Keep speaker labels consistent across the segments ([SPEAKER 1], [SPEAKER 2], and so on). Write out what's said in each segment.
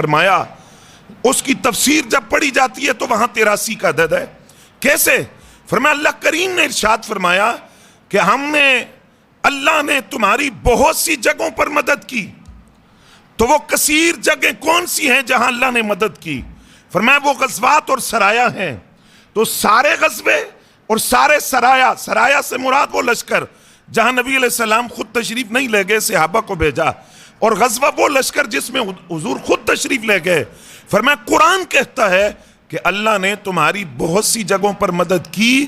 [SPEAKER 1] فرمایا اس کی تفسیر جب پڑھی جاتی ہے تو وہاں 83 کا عدد ہے. کیسے؟ فرمایا اللہ کریم نے ارشاد فرمایا کہ اللہ نے تمہاری بہت سی جگہوں پر مدد کی. تو وہ کثیر جگہیں کون سی ہیں جہاں اللہ نے مدد کی؟ فرمایا وہ غزوات اور سرایا ہیں. تو سارے غزوے اور سارے سرایا سے مراد وہ لشکر جہاں نبی علیہ السلام خود تشریف نہیں لے گئے، صحابہ کو بھیجا، اور غزوہ وہ لشکر جس میں حضور خود تشریف لے گئے. فرمایا قرآن کہتا ہے کہ اللہ نے تمہاری بہت سی جگہوں پر مدد کی.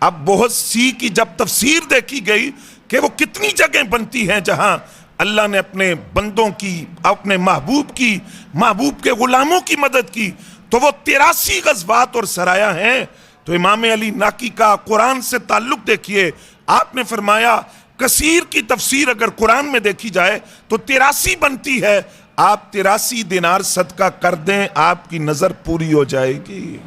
[SPEAKER 1] اب بہت سی کی جب تفسیر دیکھی گئی کہ وہ کتنی جگہیں بنتی ہیں جہاں اللہ نے اپنے بندوں کی، اپنے محبوب کے غلاموں کی مدد کی، تو وہ 83 غزوات اور سرایا ہیں. تو امام علی ناکی کا قرآن سے تعلق دیکھیے. آپ نے فرمایا کثیر کی تفسیر اگر قرآن میں دیکھی جائے تو 83 بنتی ہے. آپ 83 دینار صدقہ کر دیں، آپ کی نظر پوری ہو جائے گی.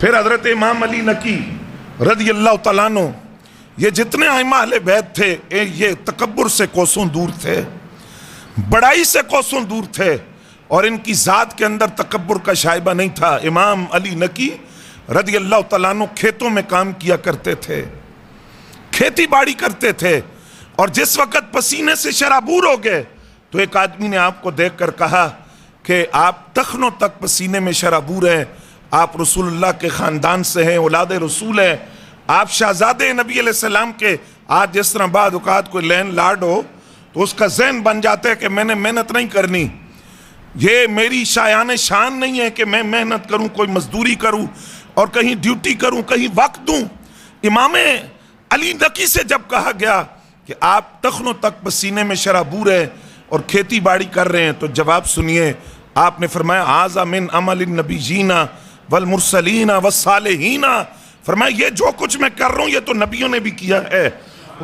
[SPEAKER 1] پھر حضرت امام علی نکی رضی اللہ تعالیٰ عنہ، یہ جتنے ائمہ اہل بیت تھے یہ تکبر سے کوسوں دور تھے، بڑائی سے کوسوں دور تھے، اور ان کی ذات کے اندر تکبر کا شائبہ نہیں تھا. امام علی نکی رضی اللہ تعالیٰ عنہ کھیتوں میں کام کیا کرتے تھے، کھیتی باڑی کرتے تھے، اور جس وقت پسینے سے شرابور ہو گئے تو ایک آدمی نے آپ کو دیکھ کر کہا کہ آپ تخنوں تک پسینے میں شرابور ہیں، آپ رسول اللہ کے خاندان سے ہیں، اولاد رسول ہیں، آپ شہزادے نبی علیہ السلام کے. آج جس طرح بعد اوقات کوئی لینڈ لارڈ ہو تو اس کا ذہن بن جاتا ہے کہ میں نے محنت نہیں کرنی، یہ میری شایان شان نہیں ہے کہ میں محنت کروں، کوئی مزدوری کروں اور کہیں ڈیوٹی کروں، کہیں وقت دوں. امام علی نکی سے جب کہا گیا کہ آپ تخنوں تک پسینے میں شرابور ہیں اور کھیتی باڑی کر رہے ہیں، تو جواب سنیے. آپ نے فرمایا ھذا من عمل النبیین والمرسلین والصالحین. فرمایا یہ جو کچھ میں کر رہا ہوں یہ تو نبیوں نے بھی کیا ہے،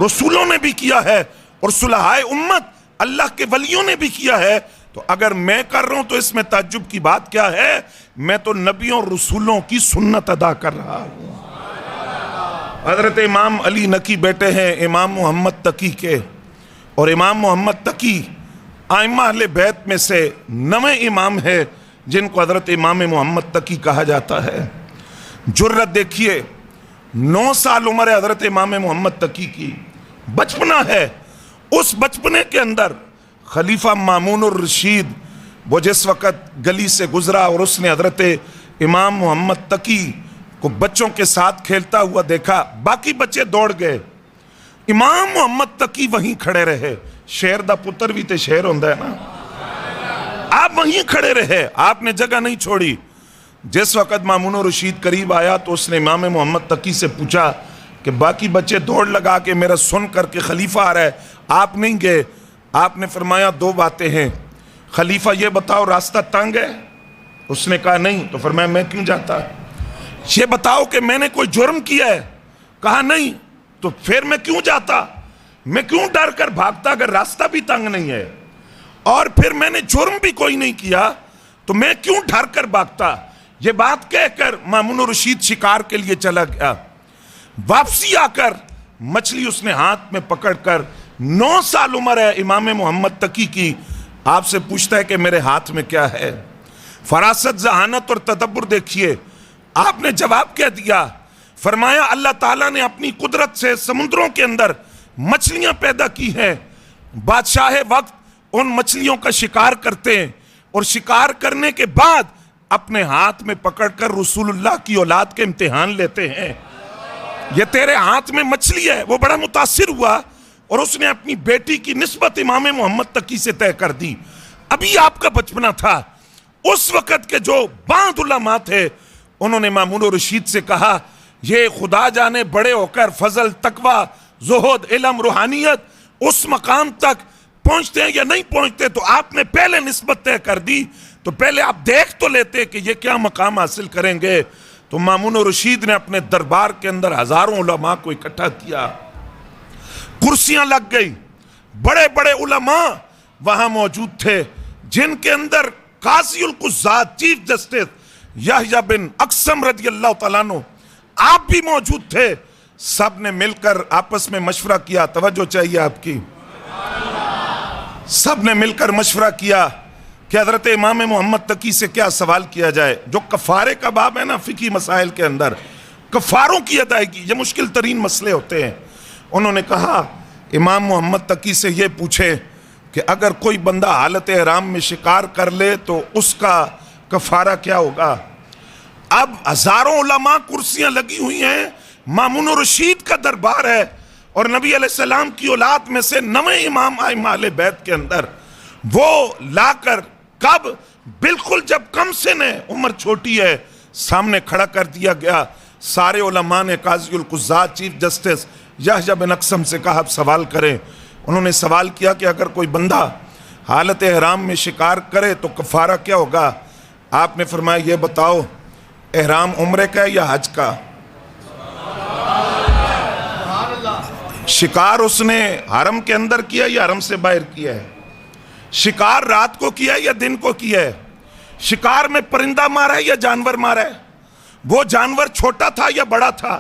[SPEAKER 1] رسولوں نے بھی کیا ہے، اور صلحائے امت اللہ کے ولیوں نے بھی کیا ہے. تو اگر میں کر رہا ہوں تو اس میں تعجب کی بات کیا ہے؟ میں تو نبیوں اور رسولوں کی سنت ادا کر رہا ہوں. حضرت امام علی نکی بیٹے ہیں امام محمد تقی کے، اور امام محمد تقی ائمہ اہل بیت میں سے 9 امام ہے جن کو حضرت امام محمد تقی کہا جاتا ہے. جرت دیکھیے، 9 سال عمر ہے حضرت امام محمد تقی کی، بچپنا ہے. اس بچپنے کے اندر خلیفہ مامون الرشید وہ جس وقت گلی سے گزرا اور اس نے حضرت امام محمد تقی کو بچوں کے ساتھ کھیلتا ہوا دیکھا، باقی بچے دوڑ گئے، امام محمد تقی وہیں کھڑے رہے. شیر دا پتر بھی تے شیر ہوندہ ہے نا، آپ وہیں کھڑے رہے، آپ نے جگہ نہیں چھوڑی. جس وقت مامون الرشید قریب آیا تو اس نے امام محمد تقی سے پوچھا کہ باقی بچے دوڑ لگا کے میرا سن کر کے خلیفہ آ رہا ہے، آپ نہیں گئے؟ آپ نے فرمایا 2 باتیں ہیں. خلیفہ یہ بتاؤ راستہ تنگ ہے؟ اس نے کہا نہیں. تو فرمایا میں کیوں جاتا؟ یہ بتاؤ کہ میں نے کوئی جرم کیا ہے؟ کہا نہیں. تو پھر میں کیوں جاتا؟ میں کیوں ڈر کر بھاگتا اگر راستہ بھی تنگ نہیں ہے؟ اور پھر میں نے جرم بھی کوئی نہیں کیا تو میں کیوں ڈر کر بھاگتا؟ یہ بات کہہ کر مامون الرشید شکار کے لیے چلا گیا. واپسی آ کر مچھلی اس نے ہاتھ میں پکڑ کر، 9 سال عمر ہے امام محمد تقی کی، آپ سے پوچھتا ہے کہ میرے ہاتھ میں کیا ہے. فراست، ذہانت اور تدبر دیکھیے. آپ نے جواب کیا دیا؟ فرمایا اللہ تعالیٰ نے اپنی قدرت سے سمندروں کے اندر مچھلیاں پیدا کی ہیں، بادشاہ وقت ان مچھلیوں کا شکار کرتے ہیں، اور شکار کرنے کے بعد اپنے ہاتھ میں پکڑ کر رسول اللہ کی اولاد کے امتحان لیتے ہیں. یہ تیرے ہاتھ میں مچھلی ہے. وہ بڑا متاثر ہوا اور اس نے اپنی بیٹی کی نسبت امام محمد تقی سے طے کر دی. ابھی آپ کا بچپنا تھا. اس وقت کے جو باندھ علماء تھے انہوں نے مامون الرشید سے کہا یہ خدا جانے بڑے ہو کر فضل، تقوی، زہد، علم، روحانیت اس مقام تک پہنچتے ہیں یا نہیں پہنچتے. تو آپ نے پہلے نسبت طے کر دی، تو پہلے آپ دیکھ تو لیتے کہ یہ کیا مقام حاصل کریں گے. تو مامون الرشید نے اپنے دربار کے اندر ہزاروں علماء کو اکٹھا کیا، کرسیاں لگ گئی، بڑے بڑے علماء وہاں موجود تھے جن کے اندر قاضی القضات چیف جسٹس یحییٰ بن اقسم رضی اللہ تعالیٰ عنہ آپ بھی موجود تھے. سب نے مل کر آپس میں مشورہ کیا. توجہ چاہیے آپ کی. سب نے مل کر مشورہ کیا کہ حضرت امام محمد تقی سے کیا سوال کیا جائے. جو کفارے کا باب ہے نا فقہی مسائل کے اندر، کفاروں کی ادائیگی، یہ مشکل ترین مسئلے ہوتے ہیں. انہوں نے کہا امام محمد تقی سے یہ پوچھے کہ اگر کوئی بندہ حالت احرام میں شکار کر لے تو اس کا کفارہ کیا ہوگا. اب ہزاروں علماء کرسیاں لگی ہوئی ہیں، مامون رشید کا دربار ہے، اور نبی علیہ السلام کی اولاد میں سے 9 امام ائمہ اہل بیت کے اندر وہ لا کر کب بالکل جب کم سن ہے، عمر چھوٹی ہے، سامنے کھڑا کر دیا گیا. سارے علماء نے قاضی القضات چیف جسٹس یحییٰ بن اقسم سے کہا اب سوال کریں. انہوں نے سوال کیا کہ اگر کوئی بندہ حالت احرام میں شکار کرے تو کفارہ کیا ہوگا. آپ نے فرمایا یہ بتاؤ احرام عمرے کا ہے یا حج کا؟ شکار اس نے حرم کے اندر کیا یا حرم سے باہر کیا ہے؟ شکار رات کو کیا ہے یا دن کو کیا ہے؟ شکار میں پرندہ مارا ہے یا جانور مارا ہے؟ وہ جانور چھوٹا تھا یا بڑا تھا؟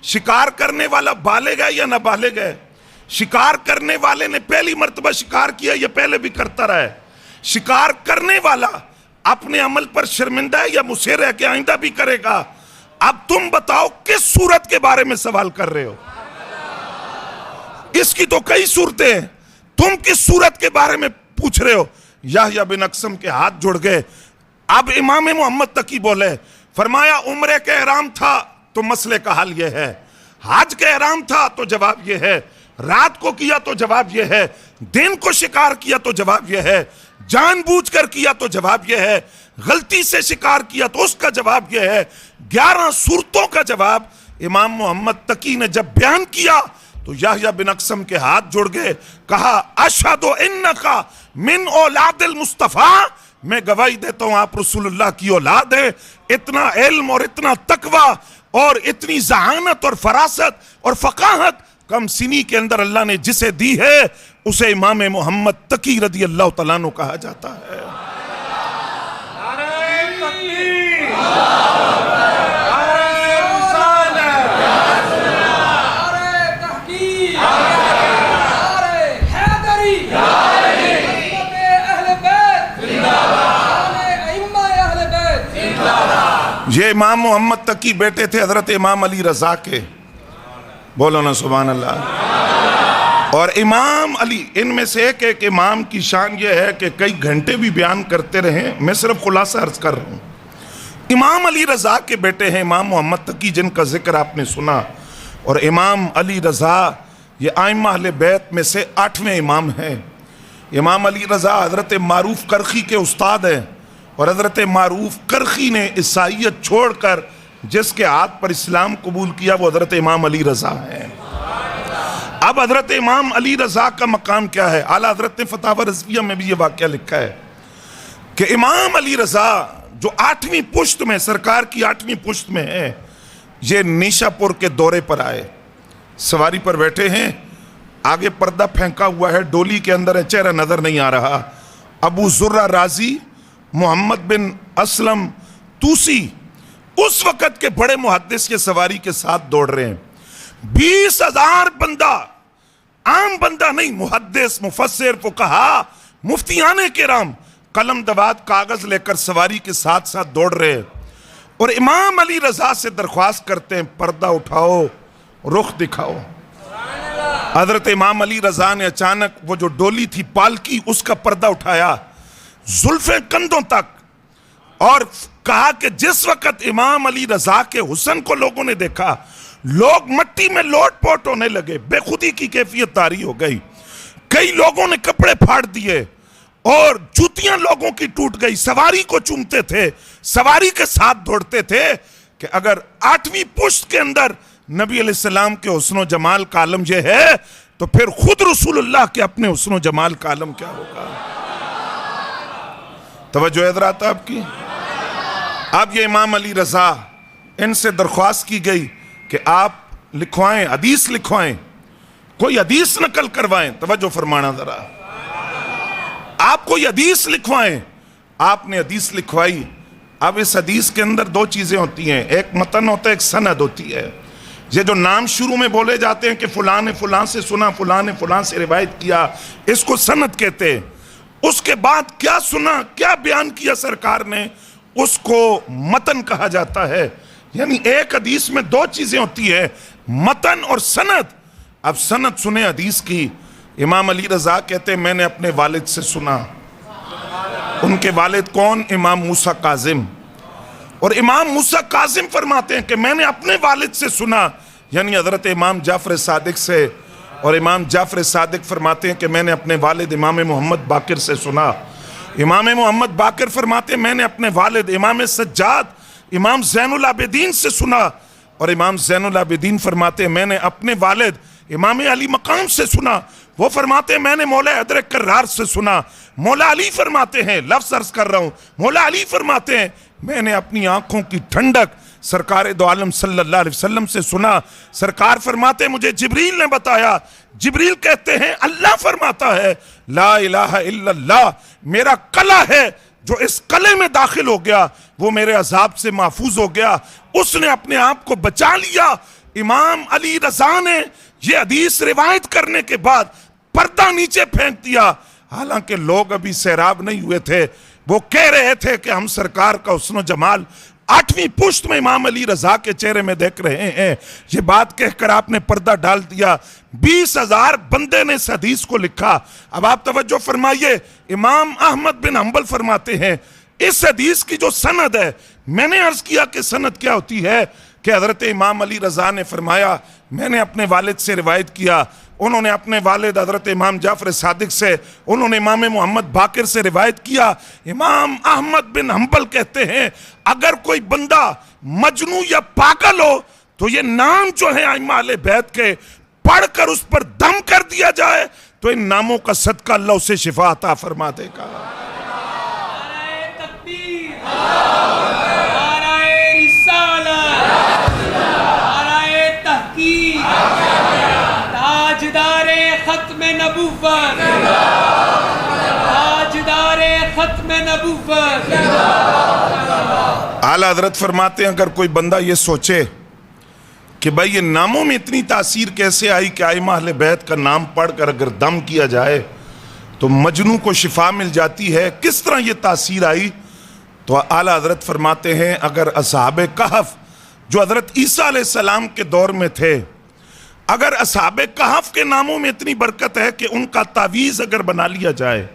[SPEAKER 1] شکار کرنے والا بالغ ہے یا نابالغ ہے؟ شکار کرنے والے نے پہلی مرتبہ شکار کیا یا پہلے بھی کرتا رہا ہے؟ شکار کرنے والا اپنے عمل پر شرمندہ ہے یا مصر ہے کہ آئندہ بھی کرے گا؟ اب تم بتاؤ کس صورت کے بارے میں سوال کر رہے ہو؟ اس کی تو کئی صورتیں ہیں، تم کس صورت کے بارے میں پوچھ رہے ہو؟ یحییٰ بن اقسم کے ہاتھ جڑ گئے. اب امام محمد تقی بولے، فرمایا عمرے کا احرام تھا تو مسئلے کا حل یہ ہے، حج کا احرام تھا تو جواب یہ ہے، رات کو کیا تو جواب یہ ہے، دن کو شکار کیا تو جواب یہ ہے، جان بوجھ کر کیا تو جواب یہ ہے، غلطی سے شکار کیا تو اس کا جواب یہ ہے. 11 صورتوں کا جواب امام محمد تقی نے جب بیان کیا تو یحییٰ بن اقسم کے ہاتھ جڑ گئے. کہا اشہد انک من اولاد المصطفیٰ، میں گواہی دیتا ہوں آپ رسول اللہ کی اولاد ہیں. اتنا علم اور اتنا تقوی اور اتنی ذہانت اور فراست اور فقاہت کم سنی کے اندر اللہ نے جسے دی ہے اسے امام محمد تقی رضی اللہ تعالیٰ عنہ کہا جاتا ہے. یہ امام محمد تقی بیٹے تھے حضرت امام علی رضا کے، بولو نا سبحان اللہ. اور امام علی ان میں سے ایک امام کی شان یہ ہے کہ کئی گھنٹے بھی بیان کرتے رہے، میں صرف خلاصہ عرض کر رہا ہوں. امام علی رضا کے بیٹے ہیں امام محمد تقی جن کا ذکر آپ نے سنا، اور امام علی رضا یہ ائمہ اہل بیت میں سے 8ویں امام ہیں. امام علی رضا حضرت معروف کرخی کے استاد ہیں، اور حضرت معروف کرخی نے عیسائیت چھوڑ کر جس کے ہاتھ پر اسلام قبول کیا وہ حضرت امام علی رضا ہے. اب حضرت امام علی رضا کا مقام کیا ہے؟ اعلیٰ حضرت نے فتاوی رضویہ میں بھی یہ واقعہ لکھا ہے کہ امام علی رضا جو 8ویں پشت میں، سرکار کی 8ویں پشت میں ہے، یہ نیشا پور کے دورے پر آئے، سواری پر بیٹھے ہیں، آگے پردہ پھینکا ہوا ہے، ڈولی کے اندر ہے، چہرہ نظر نہیں آ رہا. ابو زرہ رازی، محمد بن اسلم توسی اس وقت کے بڑے محدث کے سواری کے ساتھ دوڑ رہے ہیں. 20,000 بندہ، عام بندہ نہیں، محدث، مفسر، فقہا، مفتیان کرام قلم دوات کاغذ لے کر سواری کے ساتھ ساتھ دوڑ رہے ہیں، اور امام علی رضا سے درخواست کرتے ہیں پردہ اٹھاؤ، رخ دکھاؤ. حضرت امام علی رضا نے اچانک وہ جو ڈولی تھی پالکی اس کا پردہ اٹھایا زلفیں کندھوں تک، اور کہا کہ جس وقت امام علی رضا کے حسن کو لوگوں نے دیکھا لوگ مٹی میں لوٹ پوٹ ہونے لگے، بے خودی کی کیفیت طاری ہو گئی. کئی لوگوں نے کپڑے پھاڑ دیے اور جوتیاں لوگوں کی ٹوٹ گئی. سواری کو چومتے تھے، سواری کے ساتھ دوڑتے تھے کہ اگر 8ویں پشت کے اندر نبی علیہ السلام کے حسن و جمال کا عالم یہ ہے تو پھر خود رسول اللہ کے اپنے حسن و جمال کا عالم کیا ہوگا. توجہ حضرات آپ کی. اب یہ امام علی رضا، ان سے درخواست کی گئی کہ آپ لکھوائیں، حدیث لکھوائیں، کوئی حدیث نقل کروائیں. توجہ فرمانا ذرا، آپ کوئی حدیث لکھوائیں. آپ نے حدیث لکھوائی. اب اس حدیث کے اندر 2 چیزیں ہوتی ہیں، ایک متن ہوتا ہے، ایک سند ہوتی ہے. یہ جو نام شروع میں بولے جاتے ہیں کہ فلاں نے فلاں سے سنا، فلاں نے فلاں سے روایت کیا، اس کو سند کہتے ہیں. اس کے بعد کیا سنا، کیا بیان کیا سرکار نے، اس کو متن کہا جاتا ہے۔ یعنی ایک حدیث میں دو چیزیں ہوتی ہے، متن اور سند۔ اب سند سنے حدیث کی، امام علی رضا کہتے ہیں میں نے اپنے والد سے سنا۔ ان کے والد کون؟ امام موسیٰ کاظم۔ اور امام موسیٰ کاظم فرماتے ہیں کہ میں نے اپنے والد سے سنا، یعنی حضرت امام جعفر صادق سے۔ اور امام جعفر صادق فرماتے ہیں کہ میں نے اپنے والد امام محمد باقر سے سنا۔ امام محمد باقر فرماتے ہیں میں نے اپنے والد امام سجاد امام زین العابدین سے سنا۔ اور امام زین العابدین فرماتے ہیں میں نے اپنے والد امام علی مقام سے سنا۔ وہ فرماتے ہیں میں نے مولا حیدر کرار سے سنا۔ مولا علی فرماتے ہیں، لفظ عرض کر رہا ہوں، مولا علی فرماتے ہیں میں نے اپنی آنکھوں کی ٹھنڈک سرکار دو عالم صلی اللہ علیہ وسلم سے سنا۔ سرکار فرماتے ہیں مجھے جبریل نے بتایا۔ جبریل کہتے ہیں اللہ فرماتا ہے لا الہ الا اللہ، میرا قلعہ ہے جو اس قلعے میں داخل ہو گیا وہ میرے عذاب سے محفوظ ہو گیا، اس نے اپنے آپ کو بچا لیا۔ امام علی رضا نے یہ حدیث روایت کرنے کے بعد پردہ نیچے پھینک دیا، حالانکہ لوگ ابھی سیراب نہیں ہوئے تھے، وہ کہہ رہے تھے کہ ہم سرکار کا حسن و جمال 8ویں پشت میں امام علی رضا کے چہرے میں دیکھ رہے ہیں۔ یہ بات کہہ کر آپ نے پردہ ڈال دیا، 20,000 بندے نے اس حدیث کو لکھا۔ اب آپ توجہ فرمائیے، امام احمد بن حنبل فرماتے ہیں اس حدیث کی جو سند ہے، میں نے عرض کیا کہ سند کیا ہوتی ہے، کہ حضرت امام علی رضا نے فرمایا میں نے اپنے والد سے روایت کیا، انہوں نے اپنے والد حضرت امام جعفر صادق سے، انہوں نے امام محمد باقر سے روایت کیا۔ امام احمد بن حنبل کہتے ہیں اگر کوئی بندہ مجنون یا پاگل ہو تو یہ نام جو ہے ائمہ اہل بیت کے پڑھ کر اس پر دم کر دیا جائے تو ان ناموں کا صدقہ اللہ اسے شفا عطا فرما دے گا۔
[SPEAKER 2] تاجدار ختم نبوت، تاجدار ختم نبوت۔
[SPEAKER 1] اعلیٰ حضرت فرماتے ہیں اگر کوئی بندہ یہ سوچے کہ بھائی یہ ناموں میں اتنی تاثیر کیسے آئی کہ ائمہ اہل بیت کا نام پڑھ کر اگر دم کیا جائے تو مجنوں کو شفا مل جاتی ہے، کس طرح یہ تاثیر آئی؟ تو اعلیٰ حضرت فرماتے ہیں اگر اصحاب کہف جو حضرت عیسیٰ علیہ السلام کے دور میں تھے، اگر اصحاب کہف کے ناموں میں اتنی برکت ہے کہ ان کا تعویذ اگر بنا لیا جائے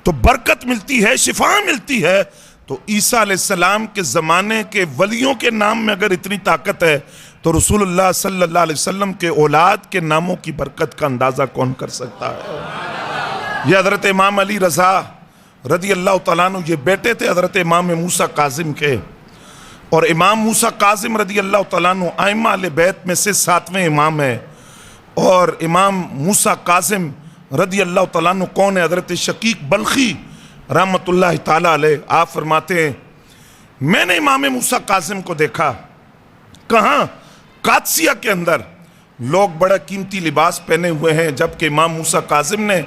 [SPEAKER 1] تو برکت ملتی ہے، شفا ملتی ہے، تو عیسیٰ علیہ السلام کے زمانے کے ولیوں کے نام میں اگر اتنی طاقت ہے تو رسول اللہ صلی اللہ علیہ وسلم کے اولاد کے ناموں کی برکت کا اندازہ کون کر سکتا ہے؟ یہ حضرت امام علی رضا رضی اللہ تعالیٰ عنہ یہ بیٹے تھے حضرت امام موسیٰ کاظم کے، اور امام موسیٰ کاظم رضی اللہ تعالیٰ عنہ ائمہ اہل بیت میں سے 7ویں امام ہے۔ اور امام موسیٰ کاظم رضی اللہ تعالیٰ عنہ کون ہے؟ حضرت شقیق بلخی رحمت اللہ تعالیٰ علیہ۔ آپ فرماتے ہیں میں نے امام موسیٰ کاظم کو دیکھا، کہاں؟ قادسیہ کے اندر، لوگ بڑا قیمتی لباس پہنے ہوئے ہیں، جبکہ امام موسیٰ کاظم نے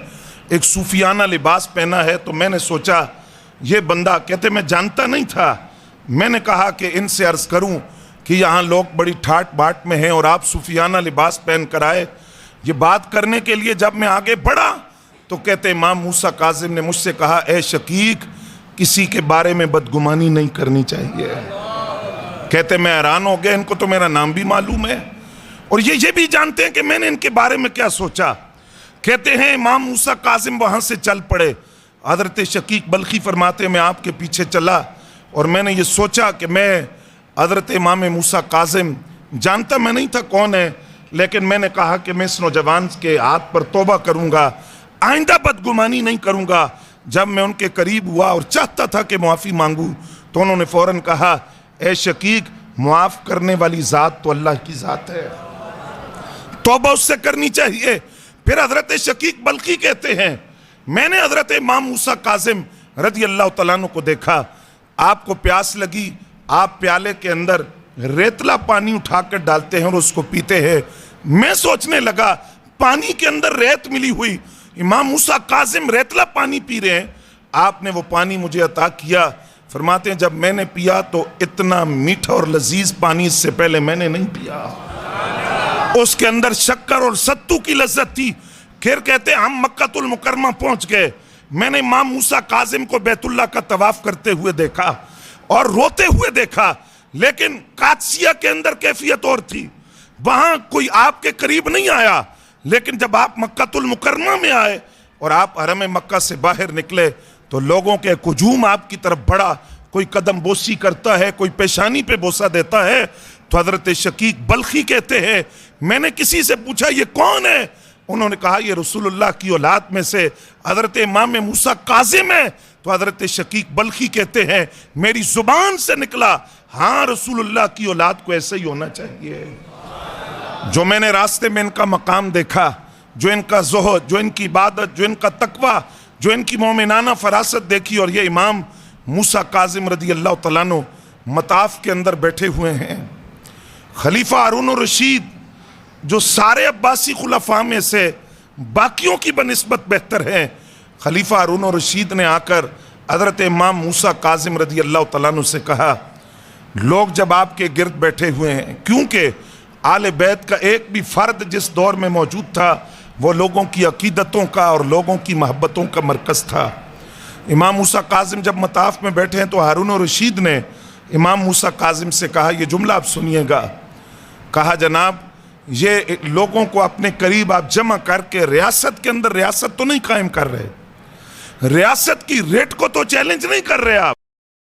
[SPEAKER 1] ایک صوفیانہ لباس پہنا ہے۔ تو میں نے سوچا یہ بندہ، کہتے میں جانتا نہیں تھا، میں نے کہا کہ ان سے عرض کروں کہ یہاں لوگ بڑی ٹھاٹ باٹ میں ہیں اور آپ صوفیانہ لباس پہن کر آئے۔ یہ بات کرنے کے لیے جب میں آگے بڑھا تو کہتے امام موسیٰ کاظم نے مجھ سے کہا اے شقیق کسی کے بارے میں بدگمانی نہیں کرنی چاہیے۔ کہتے میں حیران ہو گیا، ان کو تو میرا نام بھی معلوم ہے اور یہ بھی جانتے ہیں کہ میں نے ان کے بارے میں کیا سوچا۔ کہتے ہیں امام موسیٰ کاظم وہاں سے چل پڑے۔ حضرت شقیق بلخی فرماتے ہیں میں آپ کے پیچھے چلا اور میں نے یہ سوچا کہ میں حضرت امام موسیٰ کاظم جانتا میں نہیں تھا کون ہے، لیکن میں نے کہا کہ میں اس نوجوان کے ہاتھ پر توبہ کروں گا، آئندہ بدگمانی نہیں کروں گا۔ جب میں ان کے قریب ہوا اور چاہتا تھا کہ معافی مانگوں تو انہوں نے فوراً کہا اے شقیق معاف کرنے والی ذات تو اللہ کی ذات ہے، توبہ اس سے کرنی چاہیے۔ پھر حضرت شقیق بلخی کہتے ہیں میں نے حضرت امام موسیٰ کاظم رضی اللہ تعالیٰ عنہ کو دیکھا، آپ کو پیاس لگی، آپ پیالے کے اندر ریتلا پانی اٹھا کر ڈالتے ہیں اور اس کو پیتے ہیں۔ میں سوچنے لگا پانی کے اندر ریت ملی ہوئی، امام موسیٰ کاظم ریتلا پانی پی رہے ہیں، آپ نے وہ پانی مجھے عطا کیا۔ فرماتے ہیں جب میں نے پیا تو اتنا میٹھا اور لذیذ پانی اس سے پہلے میں نے نہیں پیا، اس کے اندر شکر اور ستو کی لذت تھی۔ پھر کہتے ہیں ہم مکہ المکرمہ پہنچ گئے، میں نے امام موسیٰ کاظم کو بیت اللہ کا طواف کرتے ہوئے دیکھا اور روتے ہوئے دیکھا، لیکن قادسیہ کے اندر کیفیت اور تھی، وہاں کوئی آپ کے قریب نہیں آیا، لیکن جب آپ مکہ المکرمہ میں آئے اور آپ حرم مکہ سے باہر نکلے تو لوگوں کے ایک ہجوم آپ کی طرف بڑھا، کوئی قدم بوسی کرتا ہے، کوئی پیشانی پہ بوسہ دیتا ہے، تو حضرت شقیق بلخی کہتے ہیں میں نے کسی سے پوچھا یہ کون ہے؟ انہوں نے کہا یہ رسول اللہ کی اولاد میں سے حضرت امام موسیٰ کاظم ہے۔ تو حضرت شقیق بلخی کہتے ہیں میری زبان سے نکلا ہاں رسول اللہ کی اولاد کو ایسے ہی ہونا چاہیے۔ جو میں نے راستے میں ان کا مقام دیکھا، جو ان کا زہد، جو ان کی عبادت، جو ان کا تقوی، جو ان کی مومنانہ فراست دیکھی، اور یہ امام موسیٰ کاظم رضی اللہ تعالیٰ عنہ مطاف کے اندر بیٹھے ہوئے ہیں۔ خلیفہ ہارون الرشید جو سارے عباسی خلفاء میں سے باقیوں کی بنسبت بہتر ہیں، خلیفہ ہارون الرشید نے آ کر حضرت امام موسیٰ کاظم رضی اللہ تعالیٰ عنہ سے کہا لوگ جب آپ کے گرد بیٹھے ہوئے ہیں، کیونکہ آل بیت کا ایک بھی فرد جس دور میں موجود تھا وہ لوگوں کی عقیدتوں کا اور لوگوں کی محبتوں کا مرکز تھا۔ امام موسیٰ کاظم جب مطاف میں بیٹھے ہیں تو ہارون الرشید نے امام موسیٰ کاظم سے کہا یہ جملہ آپ سنیے گا، کہا جناب یہ لوگوں کو اپنے قریب آپ جمع کر کے ریاست کے اندر ریاست تو نہیں قائم کر رہے، ریاست کی ریٹ کو تو چیلنج نہیں کر رہے آپ،